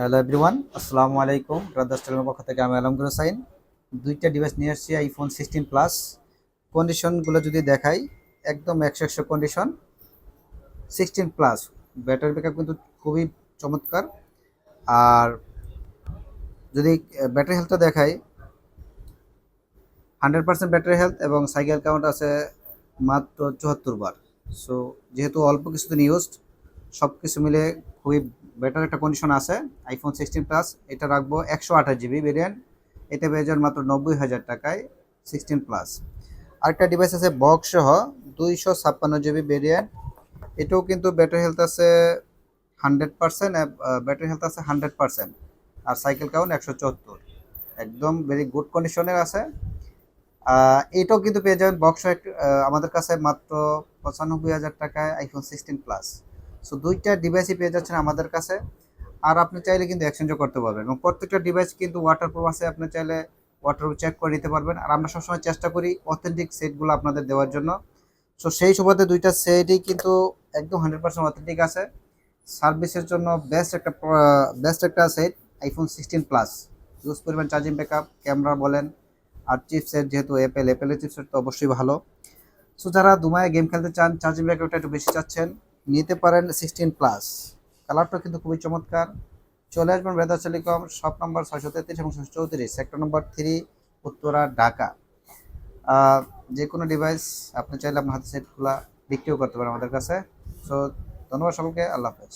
Hello everyone, আসসালামু আলাইকুম। Brothers টেলিমের পক্ষ থেকে আমি আলমগীর হোসাইন। দুইটা ডিভাইস নিয়ে আসছি, আইফোন 16 প্লাস। কন্ডিশনগুলো যদি দেখাই, একদম 100 কন্ডিশন। 16 প্লাস ব্যাটারি ব্যাকআপ কিন্তু খুবই চমৎকার। আর যদি ব্যাটারি হেলথটা দেখাই, 100% ব্যাটারি হেলথ এবং সাইকেল কাউন্ট আছে মাত্র 74 বার। সো যেহেতু অল্প কিছুদিন ইউজড, সব কিছু মিলে খুবই বেটার একটা কন্ডিশন আছে। আইফোন 16 প্লাস এটা রাখবো 128 জিবি ভেরিয়েন্ট। এটা পেয়ে যাবেন মাত্র 90,000 টাকায়, 16 প্লাস। আরেকটা ডিভাইস আছে বক্স সহ, 256 জিবি ভেরিয়েন্ট। এটাও কিন্তু ব্যাটারি হেলথ আছে 100%, ব্যাটারি হেলথ আছে 100%। আর সাইকেল কাউন্ট 174, একদম ভেরি গুড কন্ডিশনের আছে। এটাও কিন্তু পেয়ে যাবেন বক্স আমাদের কাছে মাত্র 95,000 টাকায়, আইফোন 16 প্লাস। সো দুইটা ডিভাইসই পেয়ে যাচ্ছেন আমাদের কাছে। আর আপনি চাইলে কিন্তু এক্সচেঞ্জও করতে পারবেন, এবং প্রত্যেকটা ডিভাইস কিন্তু ওয়াটারপ্রুফ আছে। আপনি চাইলে ওয়াটারপ্রুফ চেক করে নিতে পারবেন। আর আমরা সবসময় চেষ্টা করি অথেন্টিক সেটগুলো আপনাদের দেওয়ার জন্য। সো সেই সুবাদে দুইটা সেটই কিন্তু একদম 100% অথেন্টিক আছে। সার্ভিসের জন্য বেস্ট একটা সেট আইফোন 16 প্লাস। ইউজ করবেন, চার্জিং ব্যাকআপ, ক্যামেরা বলেন। আর চিপসেট যেহেতু অ্যাপেলের চিপসেট তো অবশ্যই ভালো। সো যারা দুমায় গেম খেলতে চান, চার্জিং ব্যাকআপটা একটু বেশি চাচ্ছেন, নিতে পারেন 16 প্লাস। কালারটা কিন্তু খুবই চমৎকার। চলে আসবেন ব্রাদার্স টেলিকম, শপ নাম্বার 633 এবং 634, সেক্টর নাম্বার 3, উত্তরা, ঢাকা। যে কোনো ডিভাইস আপনি চাইলে আপনার হাতে সেটগুলা বিক্রিও করতে পারেন আমাদের কাছে। সো ধন্যবাদ সকলকে, আল্লাহ হাফেজ।